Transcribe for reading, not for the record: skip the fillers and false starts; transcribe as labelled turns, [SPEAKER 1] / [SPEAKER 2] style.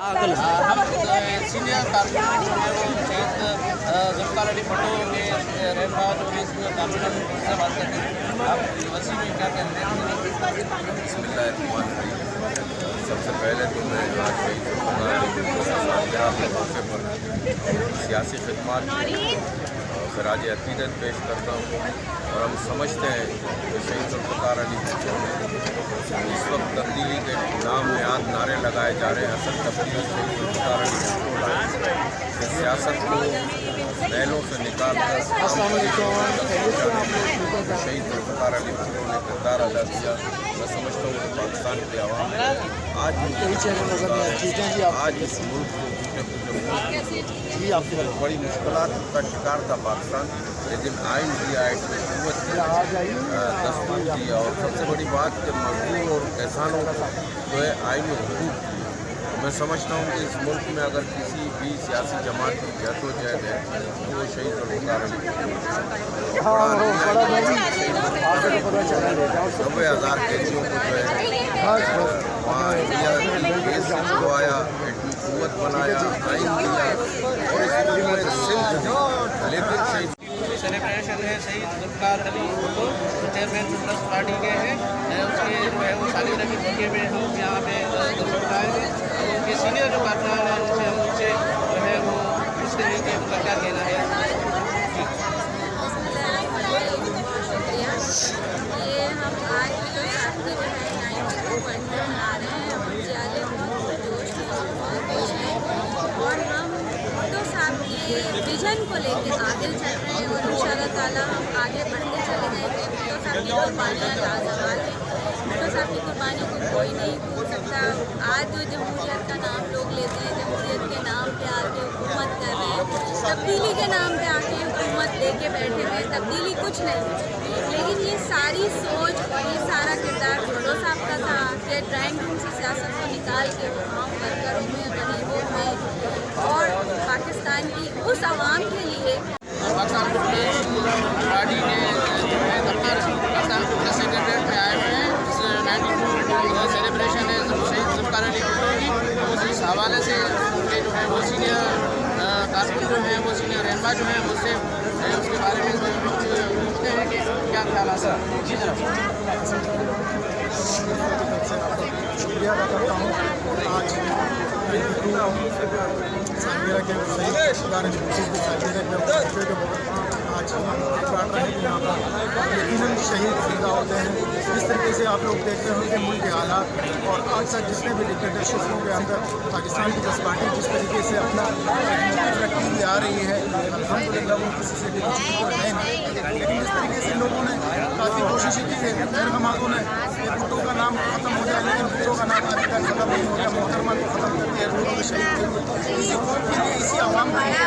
[SPEAKER 1] हम senior corporator जो है वो शहीद जुल्फ़िकार अली भुट्टो के रहनुमा जो इस कारपोरेटर से बात करते हैं। आप वसी में क्या कहते हैं?
[SPEAKER 2] बिस्मिल्लाहिर्रहमानिर्रहीम। सबसे पहले तो मैं आज शहीद जुल्फ़िकार अली भुट्टो के मौके पर सियासी खिदमत खराज अक़ीदत पेश करता हूँ। और हम समझते हैं कि शहीद जुल्फ़िकार अली भुट्टो इस वक्त तब्दीली के नाम में आज नारे लगाए जा रहे हैं। असल तब्दीली शहीद जुल्फ़िकार अली भुट्टो लाए। सियासत को बैलों से निकाल कर शहीद जुल्फ़िकार अली भुट्टो ने किरदार अदा किया। मैं समझता हूँ कि पाकिस्तान के अवाम आज इस मुल्क को बड़ी मुश्किलात का शिकार था पाकिस्तान, लेकिन आइन दिया, दस्तूर दिया और सबसे बड़ी बात कि मजदूर और किसानों को जो है आइन हुकूक। मैं समझता हूँ कि इस मुल्क में अगर किसी भी सियासी जमात की जद्दोजहद है तो वो शहीद जुल्फ़िकार अली 90,000 कैदियों को जो है वहाँ केस छुड़वाया, हुकूमत बनाया, आइन दिया और इस मुल्क में सिंध दी। लेकिन शहीद
[SPEAKER 1] सेलिब्रेशन है शहीद Zulfikar Ali Bhutto chairman Peoples Party के हैं, उसके जो है वो सालिगिरह के मौके में हम यहाँ पे दस्तखत आए हैं। उनके सीनियर जो कारकुनान हैं उनसे जो है वो इस तरीके के उनका क्या कहना है?
[SPEAKER 3] ये हम आज जो साथी जो है पढ़ने आ रहे हैं, विद्यालय बहुत जोश और हम भुट्टो साहब के विजन को लेकर आगे चल रहे हैं और इंशाअल्लाह ताला हम आगे बढ़ते चले जाएंगे। भुट्टो साहब की कुर्बानियाँ लाजवाब है। भुट्टो साहब की कुर्बानी को कोई नहीं भूल सकता। आज जो जमहूरियत का नाम लोग लेते हैं, जमहूरियत के नाम पे आके हुकूमत कर रहे हैं, तब्दीली के नाम पे आके हुकूमत लेके बैठे हुए, तब्दीली कुछ नहीं। लेकिन ये सारी सोच और ये सारा किरदार भुट्टो साहब का था कि ड्राइंग रूम से सियासत को निकाल के वो आम वर्करों में, गरीबों में और पाकिस्तान की उस आवाम के लिए
[SPEAKER 1] पाकिस्तान पीपल्स पार्टी के जो है दफ्तर पाकिस्तान पीपल्स सेक्रेटरीट में आए हुए हैं। इस 92 सेलिब्रेशन है शहीद जुल्फ़िकार अली भुट्टो की। इस हवाले से उनके जो है वो सीनियर कारकुन जो हैं, वो सीनियर रहनुमा जो हैं, मुझसे उसके बारे में पूछते हैं कि क्या ख्याल है सर। जी जनाब।
[SPEAKER 4] शुक्रिया अदा करता हूँ। आज सालगिरह के आज बात रहे कि यहाँ पर यकीनन शहीद जिंदा होते हैं। जिस तरीके से आप लोग देख रहे होंगे मुल्क के हालात और आज तक जितने भी डिक्टेटरशिपों के अंदर पाकिस्तान की पीपल्स पार्टी जिस तरीके से अपना तरक्की ले आ रही है, अल्हम्दुलिल्लाह वो किसी से भी तो है नहीं, लेकिन जिस तरीके से लोगों ने काफ़ी कोशिशें की है, खैर हमारों ने भुट्टो का नाम खत्म हो गया, लेकिन भुट्टो का नाम अभी तक खत्म नहीं हो गया। मोहतरमा को खत्म कर दिया, शहीद के लिए, इसी कौम के लिए, इसी आवाम के लिए